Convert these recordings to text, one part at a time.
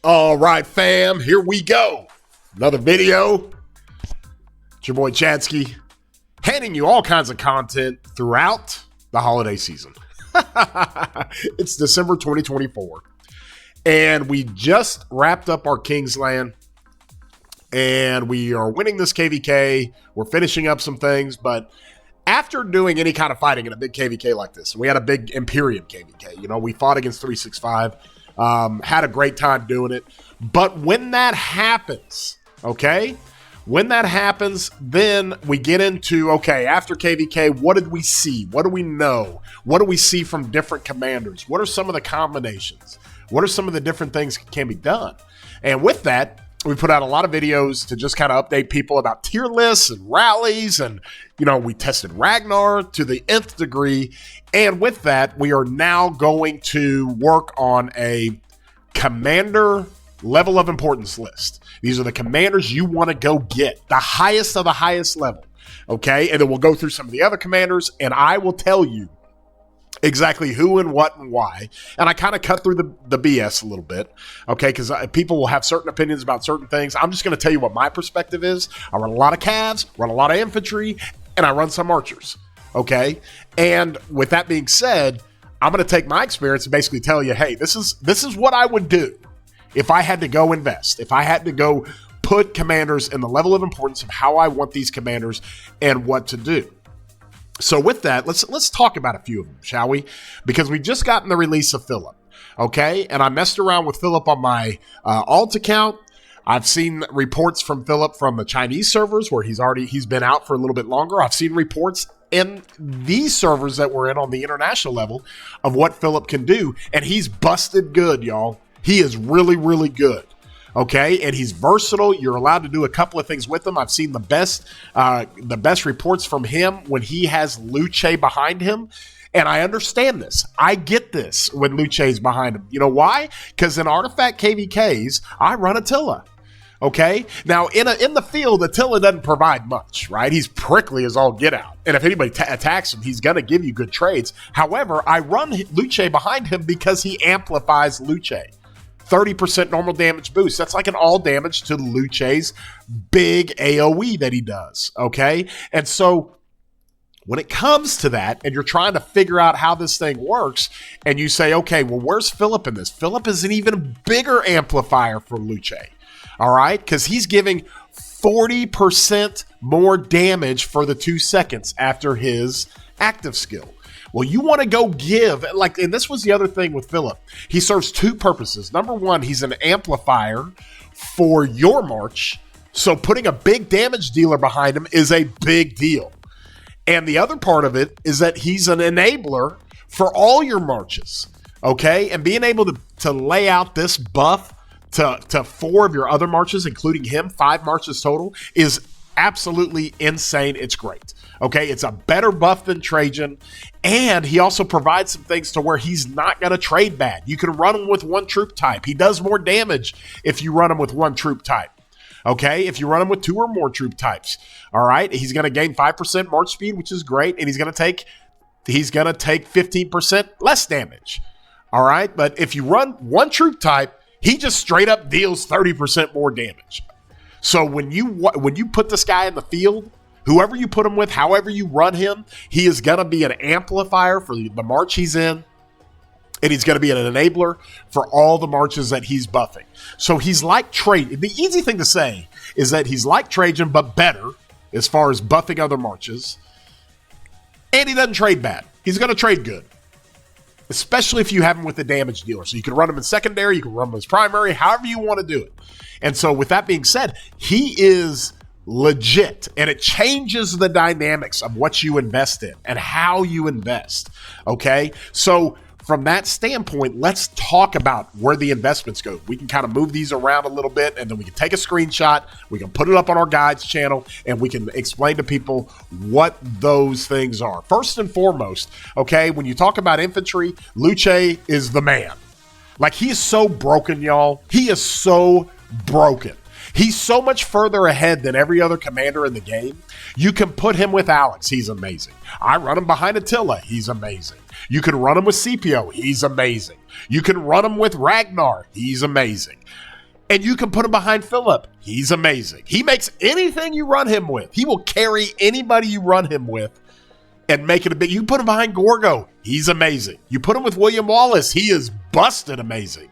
All right, fam, here we go. Another video. It's your boy Chadsky, handing you all kinds of content throughout the holiday season. It's December 2024, and we just wrapped up our Kingsland, and we are winning this KVK. We're finishing up some things, but after doing any kind of fighting in a big KVK like this, we had a big Imperium KVK. You know, we fought against 365. Had a great time doing it. But when that happens, okay, then we get into, okay, after KVK, what did we see? What do we know? What do we see from different commanders? What are some of the combinations? What are some of the different things that can be done? And with that, we put out a lot of videos to just kind of update people about tier lists and rallies. And, you know, we tested Ragnar to the nth degree. And with that, we are now going to work on a commander level of importance list. These are the commanders you want to go get, the highest of the highest level. Okay. And then we'll go through some of the other commanders, and I will tell you exactly who and what and why. And I kind of cut through the BS a little bit, okay, because people will have certain opinions about certain things. I'm just going to tell you what my perspective is. I run a lot of calves, run a lot of infantry, and I run some archers, okay? And with that being said, I'm going to take my experience and basically tell you, hey, this is what I would do if I had to go invest, if I had to go put commanders in the level of importance of how I want these commanders and what to do. So with that, let's talk about a few of them, shall we? Because we just gotten the release of Philip, okay? And I messed around with Philip on my alt account. I've seen reports from Philip from the Chinese servers where he's been out for a little bit longer. I've seen reports in these servers that we're in on the international level of what Philip can do, and he's busted good, y'all. He is really, really good. Okay, and he's versatile. You're allowed to do a couple of things with him. I've seen the best reports from him when he has Luce behind him. And I understand this. I get this when Luce's behind him. You know why? Because in Artifact KVKs, I run Attila. Okay, now in the field, Attila doesn't provide much, right? He's prickly as all get out. And if anybody attacks him, he's going to give you good trades. However, I run Luce behind him because he amplifies Luce. 30% normal damage boost. That's like an all damage to Luce's big AoE that he does, okay? And so when it comes to that and you're trying to figure out how this thing works and you say, okay, well, where's Philip in this? Philip is an even bigger amplifier for Luce, all right? Because he's giving 40% more damage for the 2 seconds after his active skill. Well, you want to go give, and this was the other thing with Philip. He serves two purposes. Number one, he's an amplifier for your march. So putting a big damage dealer behind him is a big deal. And the other part of it is that he's an enabler for all your marches. Okay? And being able to lay out this buff to 4 of your other marches, including him, 5 marches total, is absolutely insane. It's great. Okay, it's a better buff than Trajan, and he also provides some things to where he's not going to trade bad. You can run him with one troop type. He does more damage if you run him with one troop type. Okay, if you run him with 2 or more troop types, all right, he's going to gain 5% march speed, which is great, and he's going to take 15% less damage. All right, but if you run one troop type, he just straight up deals 30% more damage. So when you put this guy in the field, whoever you put him with, however you run him, he is going to be an amplifier for the march he's in, and he's going to be an enabler for all the marches that he's buffing. So he's like Trajan. The easy thing to say is that he's like Trajan, but better as far as buffing other marches, and he doesn't trade bad. He's going to trade good, especially if you have him with the damage dealer. So you can run him in secondary, you can run him as primary, however you want to do it. And so with that being said, he is legit, and it changes the dynamics of what you invest in and how you invest, okay? So from that standpoint, let's talk about where the investments go. We can kind of move these around a little bit, and then we can take a screenshot, we can put it up on our guides channel, and we can explain to people what those things are. First and foremost, okay, when you talk about infantry, Luce is the man. Like, he is so broken, y'all. He is so broken. He's so much further ahead than every other commander in the game. You can put him with Alex. He's amazing. I run him behind Attila. He's amazing. You can run him with Scipio. He's amazing. You can run him with Ragnar. He's amazing. And you can put him behind Phillip. He's amazing. He makes anything you run him with. He will carry anybody you run him with and make it a big. You put him behind Gorgo. He's amazing. You put him with William Wallace. He is busted amazing.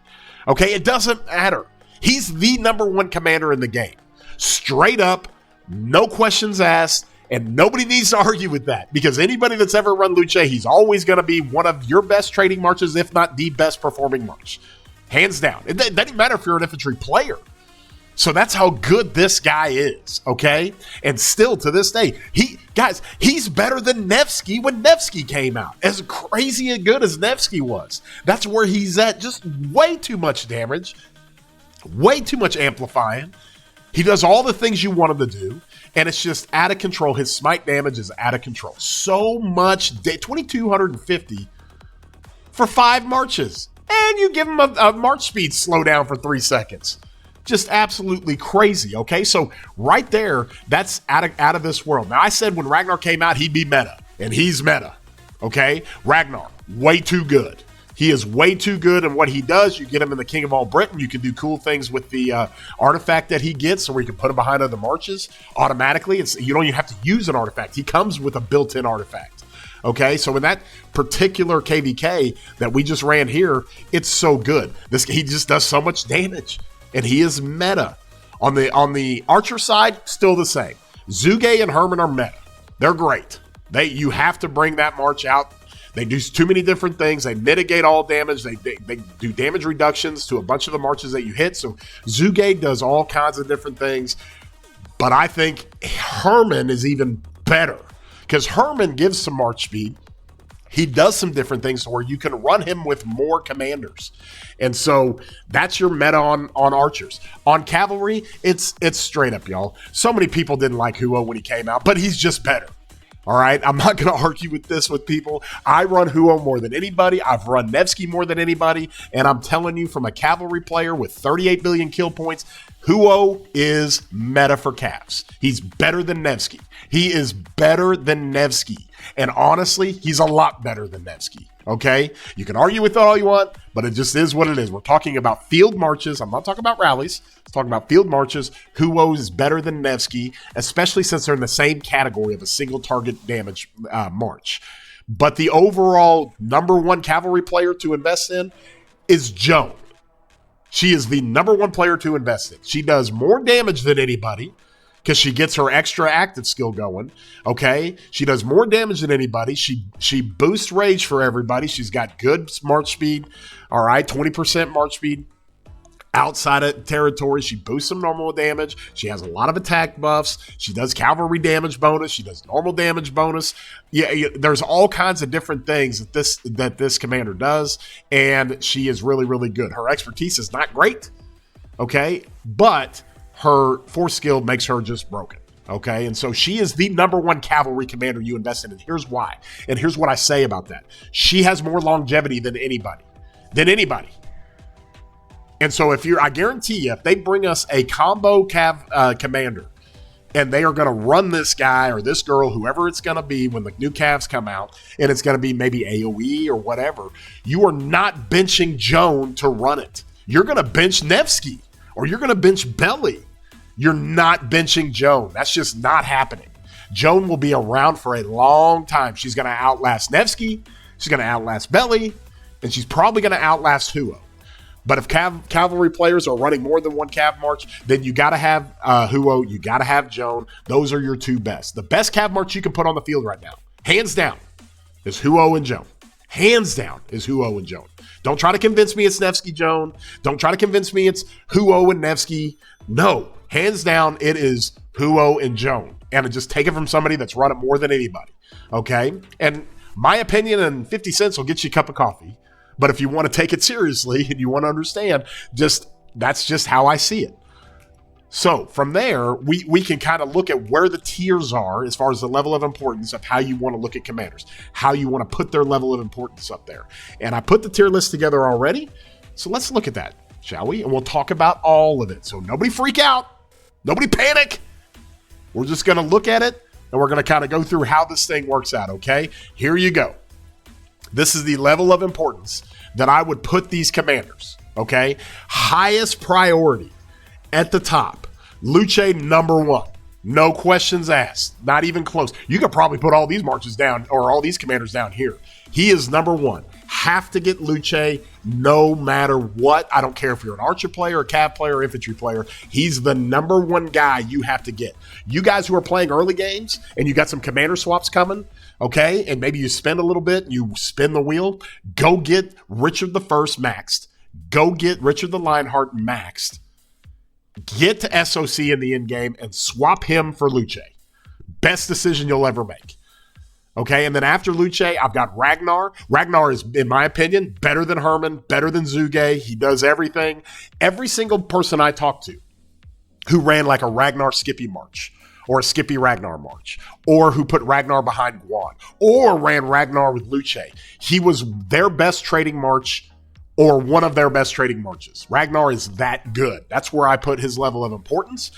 Okay, it doesn't matter. He's the number one commander in the game. Straight up, no questions asked, and nobody needs to argue with that because anybody that's ever run Luce, he's always going to be one of your best trading marches, if not the best performing march. Hands down. It doesn't matter if you're an infantry player. So that's how good this guy is, okay? And still to this day, he's better than Nevsky when Nevsky came out. As crazy and good as Nevsky was. That's where he's at. Just way too much damage. Way too much amplifying. He does all the things you want him to do, and it's just out of control. His smite damage is out of control. So much, 2,250 for 5 marches. And you give him a march speed slowdown for 3 seconds. Just absolutely crazy, okay? So right there, that's out of this world. Now, I said when Ragnar came out, he'd be meta, and he's meta, okay? Ragnar, way too good. He is way too good, and what he does, you get him in the King of All Britain. You can do cool things with the artifact that he gets, where you can put him behind other marches automatically. You don't even have to use an artifact. He comes with a built-in artifact. Okay, so in that particular KVK that we just ran here, it's so good. He just does so much damage, and he is meta. On the archer side, still the same. Zuge and Herman are meta. They're great. You have to bring that march out. They do too many different things. They mitigate all damage. They do damage reductions to a bunch of the marches that you hit. So Zuge does all kinds of different things. But I think Herman is even better because Herman gives some march speed. He does some different things where you can run him with more commanders. And so that's your meta on archers. On cavalry, it's straight up, y'all. So many people didn't like Huo when he came out, but he's just better. All right, I'm not going to argue with this with people. I run Huo more than anybody. I've run Nevsky more than anybody. And I'm telling you, from a cavalry player with 38 billion kill points, Huo is meta for Cavs. He's better than Nevsky. He is better than Nevsky. And honestly, he's a lot better than Nevsky. Okay? You can argue with it all you want, but it just is what it is. We're talking about field marches. I'm not talking about rallies. I'm talking about field marches. Huo is better than Nevsky, especially since they're in the same category of a single target damage march. But the overall number one cavalry player to invest in is Joan. She is the number one player to invest in. She does more damage than anybody because she gets her extra active skill going, okay? She does more damage than anybody. She boosts rage for everybody. She's got good march speed, all right? 20% march speed outside of territory. She boosts some normal damage. She has a lot of attack buffs. She does cavalry damage bonus. She does normal damage bonus. Yeah, there's all kinds of different things that this commander does, and she is really, really good. Her expertise is not great, okay? But her force skill makes her just broken, okay? And so she is the number one cavalry commander you invest in, and here's why. And here's what I say about that. She has more longevity than anybody. And so I guarantee you, if they bring us a combo commander, and they are going to run this guy or this girl, whoever it's going to be when the new Cavs come out, and it's going to be maybe AoE or whatever, you are not benching Joan to run it. You're going to bench Nevsky, or you're going to bench Belly. You're not benching Joan. That's just not happening. Joan will be around for a long time. She's going to outlast Nevsky. She's going to outlast Belly. And she's probably going to outlast Huo. But if cavalry players are running more than one Cav March, then you got to have Huo. You got to have Joan. Those are your two best. The best Cav March you can put on the field right now, hands down, is Huo and Joan. Hands down is Huo and Joan. Don't try to convince me it's Nevsky Joan. Don't try to convince me it's Huo and Nevsky. No. Hands down, it is Huo and Joan. And just take it from somebody that's run it more than anybody. Okay? And my opinion and 50 cents will get you a cup of coffee. But if you want to take it seriously and you want to understand, that's just how I see it. So from there, we can kind of look at where the tiers are as far as the level of importance of how you want to look at commanders, how you want to put their level of importance up there. And I put the tier list together already. So let's look at that, shall we? And we'll talk about all of it. So nobody freak out. Nobody panic. We're just going to look at it, and we're going to kind of go through how this thing works out, okay? Here you go. This is the level of importance that I would put these commanders, okay? Highest priority At the top, Luce number one. No questions asked. Not even close. You could probably put all these marches down or all these commanders down here. He is number one. Have to get Luce no matter what. I don't care if you're an archer player, a cav player, or infantry player. He's the number one guy you have to get. You guys who are playing early games and you got some commander swaps coming, okay, and maybe you spend a little bit, you spin the wheel, go get Richard the First maxed. Go get Richard the Lionheart maxed. Get to SOC in the end game and swap him for Luce. Best decision you'll ever make. Okay, and then after Luce, I've got Ragnar. Ragnar is, in my opinion, better than Herman, better than Zuge. He does everything. Every single person I talked to who ran like a Ragnar Skippy march or a Skippy Ragnar march or who put Ragnar behind Guan or ran Ragnar with Luce, he was their best trading march or one of their best trading marches. Ragnar is that good. That's where I put his level of importance,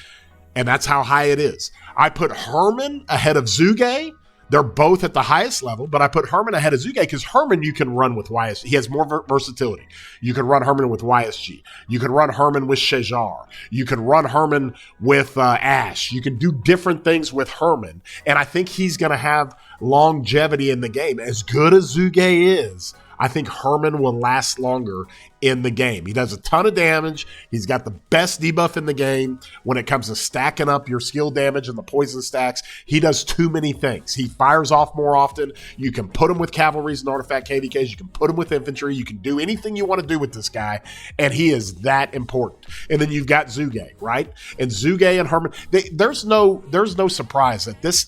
and that's how high it is. I put Herman ahead of Zuge. They're both at the highest level, but I put Herman ahead of Zuge because Herman you can run with YSG. He has more versatility. You can run Herman with YSG. You can run Herman with Shejar. You can run Herman with Ash. You can do different things with Herman, and I think he's going to have longevity in the game. As good as Zuge is, I think Herman will last longer in the game. He does a ton of damage. He's got the best debuff in the game when it comes to stacking up your skill damage and the poison stacks. He does too many things. He fires off more often. You can put him with cavalries and artifact KVKs. You can put him with infantry. You can do anything you want to do with this guy, and he is that important. And then you've got Zuge, right? And Zuge and Herman, there's no surprise that this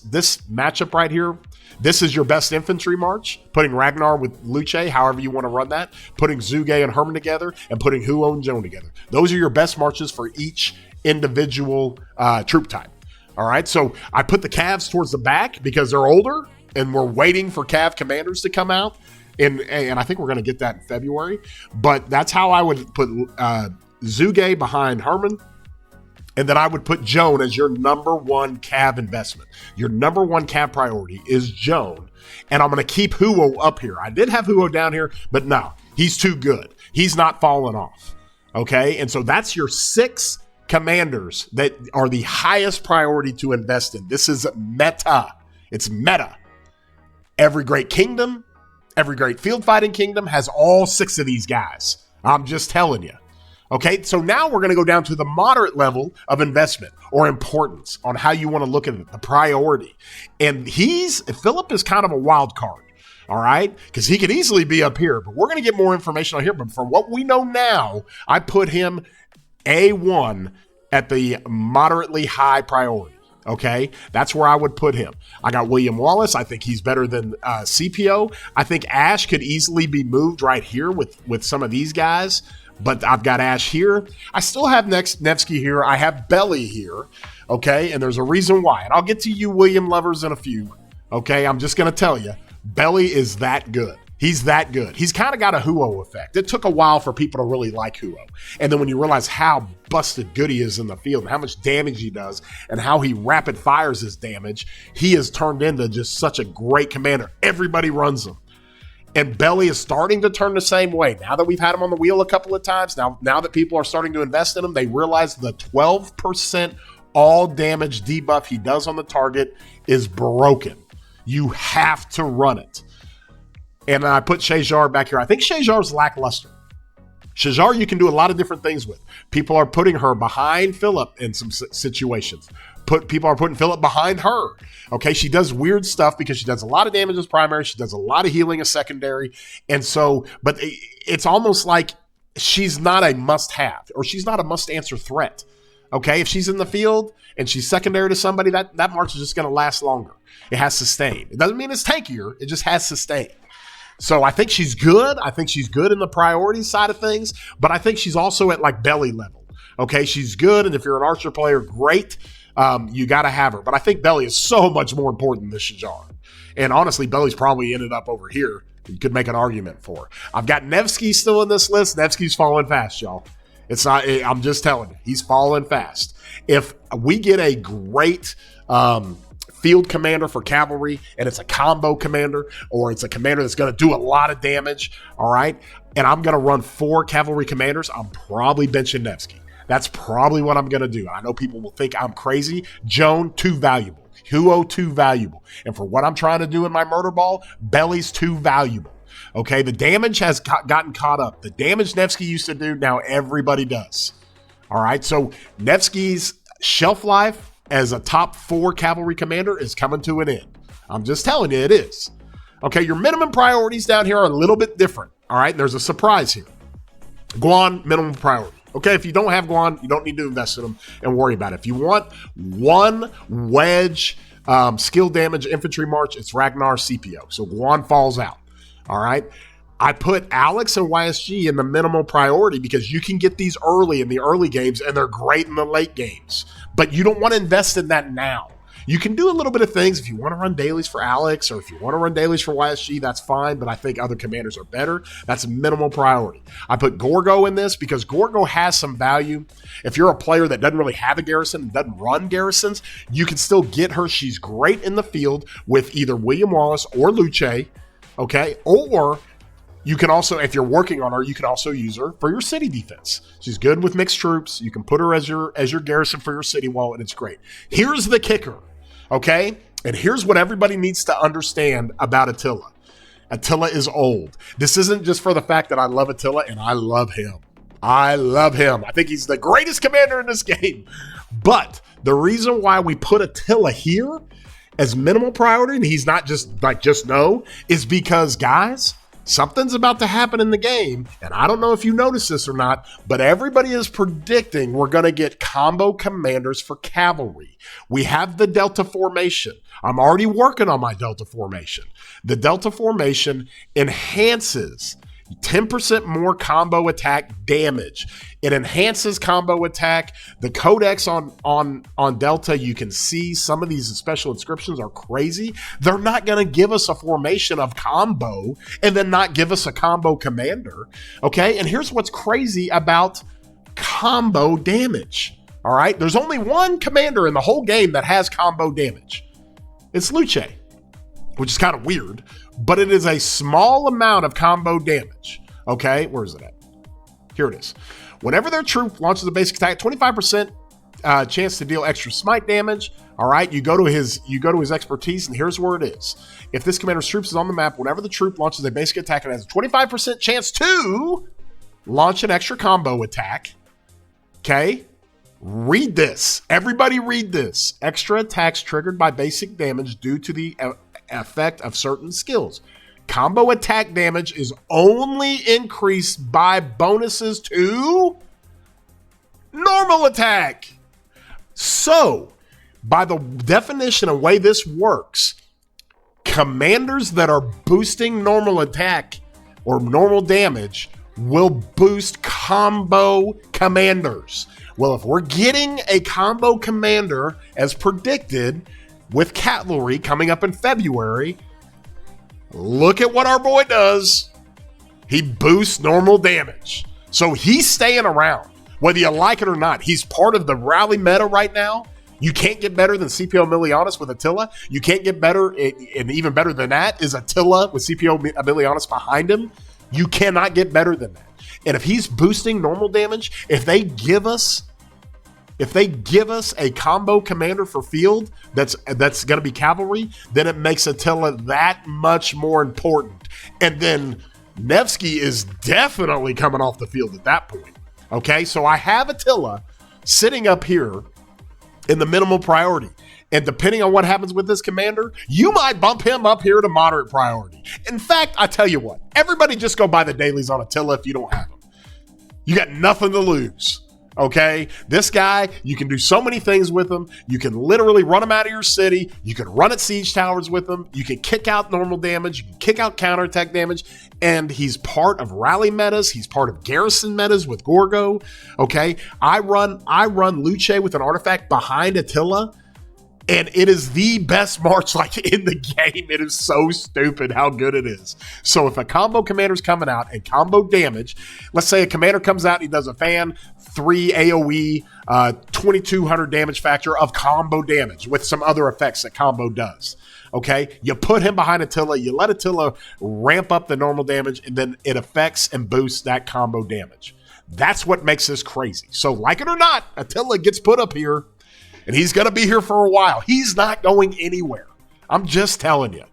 matchup right here, this is your best infantry march, putting Ragnar with Luce, however you want to run that, putting Zuge and Herman together, and putting Huo and Joan together. Those are your best marches for each individual troop type. All right, so I put the Cavs towards the back because they're older, and we're waiting for Cav commanders to come out, and I think we're going to get that in February. But that's how I would put Zuge behind Herman. And then I would put Joan as your number one Cav investment. Your number one Cav priority is Joan. And I'm going to keep Huo up here. I did have Huo down here, but no, he's too good. He's not falling off. Okay? And so that's your 6 commanders that are the highest priority to invest in. This is meta. It's meta. Every great kingdom, every great field fighting kingdom has all 6 of these guys. I'm just telling you. Okay, so now we're going to go down to the moderate level of investment or importance on how you want to look at it, the priority. And Philip is kind of a wild card, all right? Because he could easily be up here, but we're going to get more information on here. But from what we know now, I put him A1 at the moderately high priority. Okay, that's where I would put him. I got William Wallace. I think he's better than CPO. I think Ash could easily be moved right here with some of these guys. But I've got Ash here. I still have Nevsky here. I have Belly here, okay? And there's a reason why. And I'll get to you William lovers in a few, okay? I'm just going to tell you, Belly is that good. He's that good. He's kind of got a Huo effect. It took a while for people to really like Huo. And then when you realize how busted good he is in the field and how much damage he does and how he rapid fires his damage, he has turned into just such a great commander. Everybody runs him. And Belly is starting to turn the same way. Now that we've had him on the wheel a couple of times, now that people are starting to invest in him, they realize the 12% all damage debuff he does on the target is broken. You have to run it. And I put Shejar back here. I think Shejar's lackluster. Shejar you can do a lot of different things with. People are putting her behind Philip in some situations. People are putting Philip behind her. Okay, she does weird stuff because she does a lot of damage as primary. She does a lot of healing as secondary. And so, but it's almost like she's not a must-have or she's not a must-answer threat. Okay, if she's in the field and she's secondary to somebody, that march is just going to last longer. It has sustain. It doesn't mean it's tankier. It just has sustain. So I think she's good. I think she's good in the priority side of things, but I think she's also at like Belly level. Okay, she's good. And if you're an archer player, great. You got to have her. But I think Belly is so much more important than Shejar. And honestly, Belly's probably ended up over here. You could make an argument for. I've got Nevsky still in this list. Nevsky's falling fast, y'all. It's not, I'm just telling you, he's falling fast. If we get a great field commander for cavalry and it's a combo commander or it's a commander that's going to do a lot of damage, all right, and I'm going to run 4 cavalry commanders, I'm probably benching Nevsky. That's probably what I'm going to do. I know people will think I'm crazy. Joan, too valuable. Huo, too valuable. And for what I'm trying to do in my murder ball, Belly's too valuable. Okay, the damage has gotten caught up. The damage Nevsky used to do, now everybody does. All right, so Nevsky's shelf life as a top 4 cavalry commander is coming to an end. I'm just telling you, it is. Okay, your minimum priorities down here are a little bit different. All right, there's a surprise here. Guan, minimum priority. Okay, if you don't have Guan, you don't need to invest in them and worry about it. If you want one wedge skill damage infantry march, it's Ragnar CPO. So Guan falls out. All right. I put Alex and YSG in the minimal priority because you can get these early in the early games and they're great in the late games. But you don't want to invest in that now. You can do a little bit of things. If you want to run dailies for Alex or if you want to run dailies for YSG, that's fine, but I think other commanders are better. That's a minimal priority. I put Gorgo in this because Gorgo has some value. If you're a player that doesn't really have a garrison and doesn't run garrisons, you can still get her. She's great in the field with either William Wallace or Luce, okay? Or you can also, if you're working on her, you can also use her for your city defense. She's good with mixed troops. You can put her as your garrison for your city wall, and it's great. Here's the kicker. Okay? And here's what everybody needs to understand about Attila. Attila is old. This isn't just for the fact that I love Attila, and I love him. I love him. I think he's the greatest commander in this game. But the reason why we put Attila here as minimal priority, and he's not just no, is because, guys, something's about to happen in the game, and I don't know if you noticed this or not, but everybody is predicting we're going to get combo commanders for cavalry. We have the Delta formation. I'm already working on my Delta formation. The Delta formation enhances 10% more combo attack damage. It enhances combo attack. The codex on Delta, you can see some of these special inscriptions are crazy. They're not going to give us a formation of combo and then not give us a combo commander. Okay, and here's what's crazy about combo damage. All right, there's only one commander in the whole game that has combo damage. It's Luce, which is kind of weird, but it is a small amount of combo damage. Okay, where is it at? Here it is. Whenever their troop launches a basic attack, 25% chance to deal extra smite damage. All right, you go to his expertise, and here's where it is. If this commander's troops is on the map, whenever the troop launches a basic attack, it has a 25% chance to launch an extra combo attack. Okay, read this. Everybody read this. Extra attacks triggered by basic damage due to the effect of certain skills. Combo attack damage is only increased by bonuses to normal attack. So, by the definition of the way this works, commanders that are boosting normal attack or normal damage will boost combo commanders. Well, if we're getting a combo commander as predicted with cavalry coming up in February, look at what our boy does. He boosts normal damage. So he's staying around, whether you like it or not. He's part of the rally meta right now. You can't get better than Scipio Emilianus with Attila. You can't get better, and even better than that is Attila with Scipio Emilianus behind him. You cannot get better than that. And if he's boosting normal damage, if they give us a combo commander for field that's going to be cavalry, then it makes Attila that much more important. And then Nevsky is definitely coming off the field at that point. Okay, so I have Attila sitting up here in the minimal priority. And depending on what happens with this commander, you might bump him up here to moderate priority. In fact, I tell you what, everybody just go buy the dailies on Attila if you don't have them. You got nothing to lose. Okay, this guy, you can do so many things with him. You can literally run him out of your city. You can run at siege towers with him. You can kick out normal damage. You can kick out counterattack damage. And he's part of rally metas. He's part of garrison metas with Gorgo. Okay, I run Luce with an artifact behind Attila. And it is the best march like in the game. It is so stupid how good it is. So if a combo commander's coming out and combo damage, let's say a commander comes out and he does a fan 3 AoE, 2200 damage factor of combo damage with some other effects that combo does. Okay, you put him behind Attila, you let Attila ramp up the normal damage, and then it affects and boosts that combo damage. That's what makes this crazy. So like it or not, Attila gets put up here, and he's going to be here for a while. He's not going anywhere. I'm just telling you.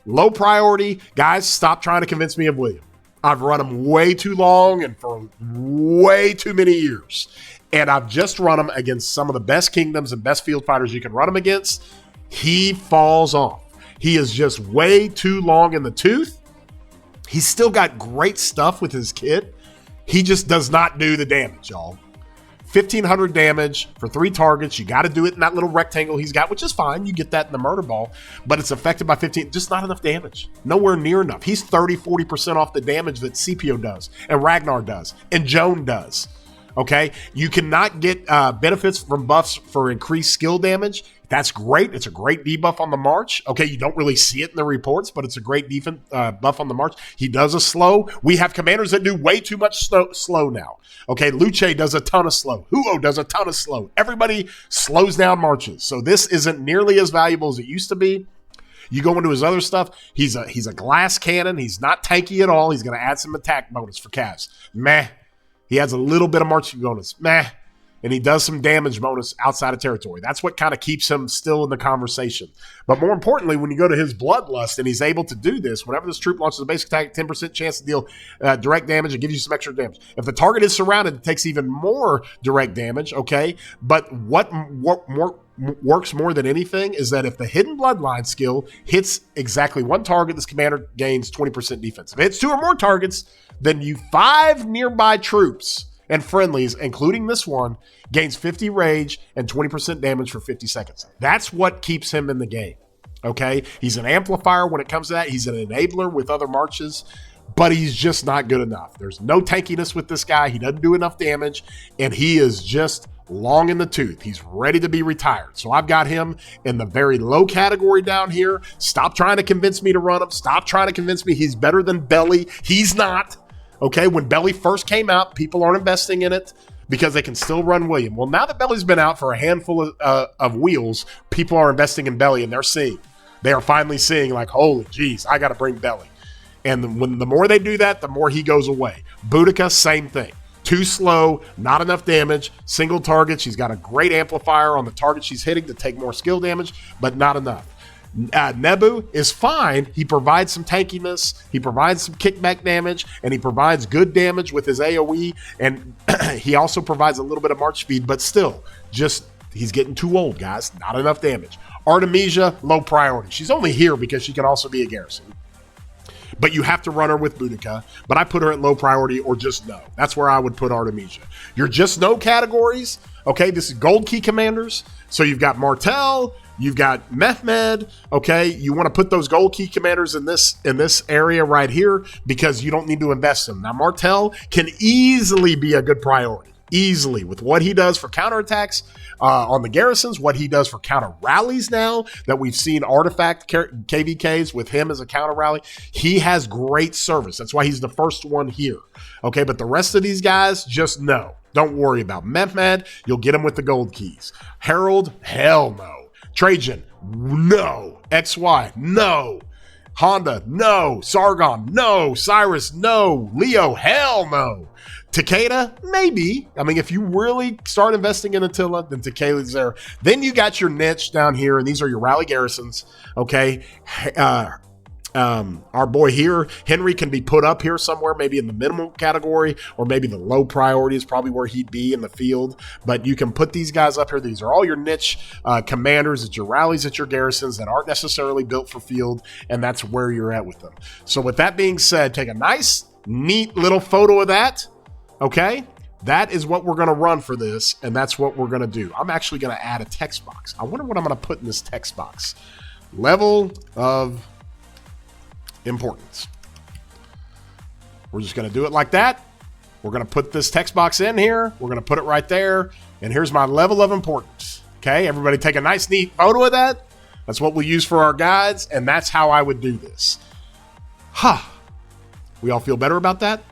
Low priority. Guys, stop trying to convince me of William. I've run him way too long and for way too many years. And I've just run him against some of the best kingdoms and best field fighters you can run him against. He falls off. He is just way too long in the tooth. He's still got great stuff with his kit. He just does not do the damage, y'all. 1,500 damage for 3 targets. You got to do it in that little rectangle he's got, which is fine. You get that in the murder ball, but it's affected by 15. Just not enough damage. Nowhere near enough. He's 30, 40% off the damage that Scipio does, and Ragnar does, and Joan does. Okay? You cannot get benefits from buffs for increased skill damage. That's great. It's a great debuff on the march. Okay, you don't really see it in the reports, but it's a great buff on the march. He does a slow. We have commanders that do way too much slow now. Okay, Luce does a ton of slow. Huo does a ton of slow. Everybody slows down marches. So this isn't nearly as valuable as it used to be. You go into his other stuff, he's a glass cannon. He's not tanky at all. He's going to add some attack bonus for Kaz. Meh. He has a little bit of marching bonus. Meh. And he does some damage bonus outside of territory. That's what kind of keeps him still in the conversation. But more importantly, when you go to his Bloodlust and he's able to do this, whenever this troop launches a basic attack, 10% chance to deal direct damage and gives you some extra damage. If the target is surrounded, it takes even more direct damage, okay? But what works more than anything is that if the Hidden Bloodline skill hits exactly 1 target, this commander gains 20% defense. If it hits 2 or more targets, then you 5 nearby troops and friendlies, including this one, gains 50 rage and 20% damage for 50 seconds. That's what keeps him in the game, okay? He's an amplifier when it comes to that. He's an enabler with other marches, but he's just not good enough. There's no tankiness with this guy. He doesn't do enough damage, and he is just long in the tooth. He's ready to be retired. So I've got him in the very low category down here. Stop trying to convince me to run him. Stop trying to convince me he's better than Belly. He's not. Okay, when Belly first came out, people aren't investing in it because they can still run William. Well, now that Belly's been out for a handful of wheels, people are investing in Belly, and they are finally seeing like, holy geez, I got to bring Belly. And when the more they do that, the more he goes away. Boudica, same thing. Too slow, not enough damage, single target. She's got a great amplifier on the target she's hitting to take more skill damage, but not enough. Nebu is fine. He provides some tankiness, he provides some kickback damage, and he provides good damage with his AoE, and he also provides a little bit of march speed, but still, just he's getting too old, guys. Not enough damage. Artemisia, low priority. She's only here because she can also be a garrison. But you have to run her with Boudica, but I put her at low priority or just no. That's where I would put Artemisia. Your just no categories, okay, this is gold key commanders. So you've got Martel, you've got Mehmed, okay? You want to put those gold key commanders in this area right here because you don't need to invest in them. Now, Martel can easily be a good priority. Easily, with what he does for counterattacks on the garrisons, what he does for counter rallies now that we've seen artifact KVKs with him as a counter rally. He has great service. That's why he's the first one here. Okay, but the rest of these guys, just no. Don't worry about Mehmed. You'll get him with the gold keys. Harold, hell no. Trajan, no. XY, no. Honda, no. Sargon, no. Cyrus, no. Leo, hell no. Takeda, maybe. I mean, if you really start investing in Attila, then Takeda's there. Then you got your niche down here, and these are your rally garrisons, okay? Our boy here, Henry, can be put up here somewhere, maybe in the minimal category, or maybe the low priority is probably where he'd be in the field. But you can put these guys up here. These are all your niche commanders. It's your rallies, it's your garrisons that aren't necessarily built for field, and that's where you're at with them. So with that being said, take a nice, neat little photo of that. Okay, that is what we're going to run for this, and that's what we're going to do. I'm actually going to add a text box. I wonder what I'm going to put in this text box. Level of importance. We're just going to do it like that. We're going to put this text box in here. We're going to put it right there, and here's my level of importance. Okay, everybody take a nice, neat photo of that. That's what we'll use for our guides, and that's how I would do this. We all feel better about that?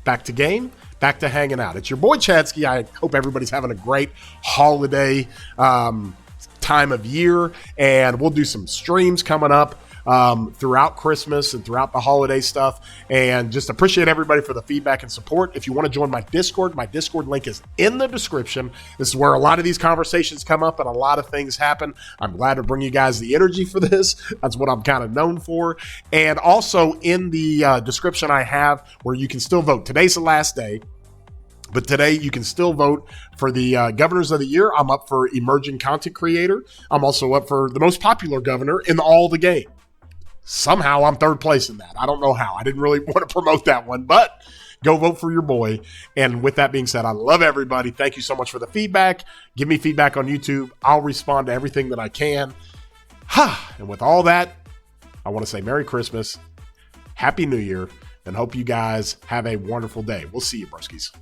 Back to game. Back to hanging out. It's your boy Chadsky. I hope everybody's having a great holiday time of year, and we'll do some streams coming up throughout Christmas and throughout the holiday stuff. And just appreciate everybody for the feedback and support. If you want to join my Discord link is in the description. This is where a lot of these conversations come up and a lot of things happen. I'm glad to bring you guys the energy for this. That's what I'm kind of known for. And also in the description I have where you can still vote. Today's the last day. But today you can still vote for the governors of the year. I'm up for emerging content creator. I'm also up for the most popular governor in all the game. Somehow I'm third place in that. I don't know how. I didn't really want to promote that one, but go vote for your boy. And with that being said, I love everybody. Thank you so much for the feedback. Give me feedback on YouTube. I'll respond to everything that I can. And with all that, I want to say Merry Christmas, Happy New Year, and hope you guys have a wonderful day. We'll see you, broskies.